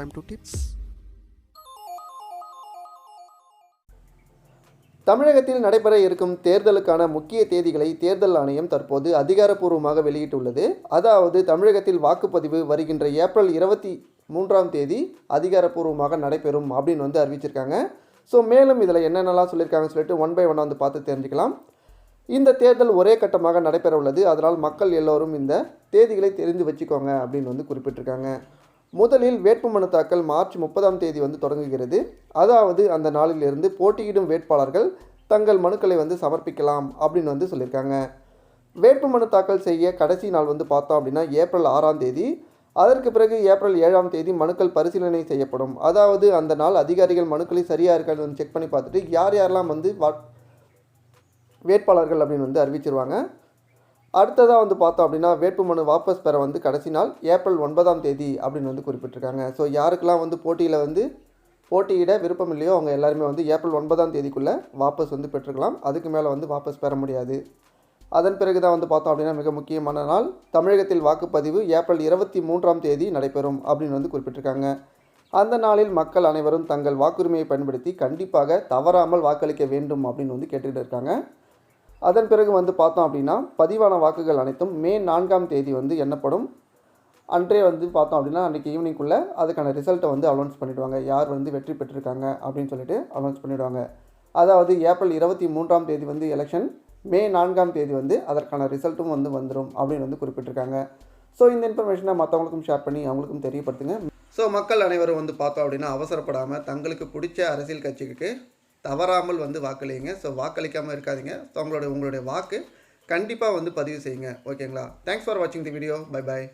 time to tips. தமிழகத்தில் நடைபெற இருக்கும் தேர்தலுக்கான முக்கிய தேதிகளை தேர்தல் ஆணையம் தற்போது அதிகாரப்பூர்வமாக வெளியிட்டுள்ளது. அதாவது தமிழகத்தில் வாக்குப்பதிவு வருகின்ற ஏப்ரல் 23ஆம் தேதி அதிகாரப்பூர்வமாக நடைபெறும் அப்படின்னு அறிவிச்சிருக்காங்க. ஸோ மேலும் இதில் என்னென்னலாம் சொல்லியிருக்காங்கன்னு சொல்லிட்டு ஒன் பை ஒன்னாக பார்த்து தெரிஞ்சுக்கலாம். இந்த தேர்தல் ஒரே கட்டமாக நடைபெற உள்ளது. அதனால் மக்கள் எல்லோரும் இந்த தேதிகளை தெரிந்து வச்சுக்கோங்க அப்படின்னு குறிப்பிட்டிருக்காங்க. முதலில் வேட்புமனு தாக்கல் மார்ச் 30ஆம் தேதி தொடங்குகிறது. அதாவது அந்த நாளிலிருந்து போட்டியிடும் வேட்பாளர்கள் தங்கள் மனுக்களை சமர்ப்பிக்கலாம் அப்படின்னு சொல்லியிருக்காங்க. வேட்புமனு தாக்கல் செய்ய கடைசி நாள் பார்த்தோம் அப்படின்னா ஏப்ரல் 6ஆம் தேதி. அதற்கு பிறகு ஏப்ரல் 7ஆம் தேதி மனுக்கள் பரிசீலனை செய்யப்படும். அதாவது அந்த நாள் அதிகாரிகள் மனுக்களை சரியாக இருக்கான்னு செக் பண்ணி பார்த்துட்டு யார் யாரெல்லாம் வேட்பாளர்கள் அப்படின்னு அறிவிச்சிருவாங்க. அடுத்ததாக பார்த்தோம் அப்படின்னா வேட்புமனு வாபஸ் பெற கடைசி நாள் ஏப்ரல் 9ஆம் தேதி அப்படின்னு குறிப்பிட்டிருக்காங்க. ஸோ யாருக்கெல்லாம் போட்டியில் போட்டியிட விருப்பம் இல்லையோ அவங்க எல்லாருமே ஏப்ரல் 9ஆம் தேதிக்குள்ளே வாபஸ் பெற்றுக்கலாம். அதுக்கு மேலே வாபஸ் பெற முடியாது. அதன் பிறகு தான் பார்த்தோம் அப்படின்னா மிக முக்கியமான நாள் தமிழகத்தில் வாக்குப்பதிவு ஏப்ரல் 23ஆம் தேதி நடைபெறும் அப்படின்னு குறிப்பிட்டிருக்காங்க. அந்த நாளில் மக்கள் அனைவரும் தங்கள் வாக்குரிமையை பயன்படுத்தி கண்டிப்பாக தவறாமல் வாக்களிக்க வேண்டும் அப்படின்னு கேட்டுக்கிட்டு இருக்காங்க. அதன் பிறகு பார்த்தோம் அப்படின்னா பதிவான வாக்குகள் அனைத்தும் மே 4ஆம் தேதி எண்ணப்படும். அன்றே பார்த்தோம் அப்படின்னா அன்றைக்கி ஈவினிங்குள்ளே அதுக்கான ரிசல்ட்டை அனௌன்ஸ் பண்ணிவிடுவாங்க. யார் வெற்றி பெற்றிருக்காங்க அப்படின்னு சொல்லிட்டு அனௌன்ஸ் பண்ணிவிடுவாங்க. அதாவது ஏப்ரல் 23ஆம் தேதி எலெக்ஷன், மே 4ஆம் தேதி அதற்கான ரிசல்ட்டும் வந்துடும் அப்படின்னு குறிப்பிட்டிருக்காங்க. ஸோ இந்த இன்ஃபர்மேஷனை மற்றவங்களுக்கும் ஷேர் பண்ணி அவங்களுக்கும் தெரியப்படுத்துங்க. ஸோ மக்கள் அனைவரும் பார்த்தோம் அப்படின்னா அவசரப்படாமல் தங்களுக்கு பிடிச்ச அரசியல் கட்சிக்கு தவறாமல் வாக்களிங்க. ஸோ வாக்களிக்காமல் இருக்காதீங்க. ஸோ உங்களுடைய வாக்கு கண்டிப்பாக பதிவு செய்யுங்க. ஓகேங்களா? தேங்க்ஸ் ஃபார் வாட்சிங் தி வீடியோ. Bye bye.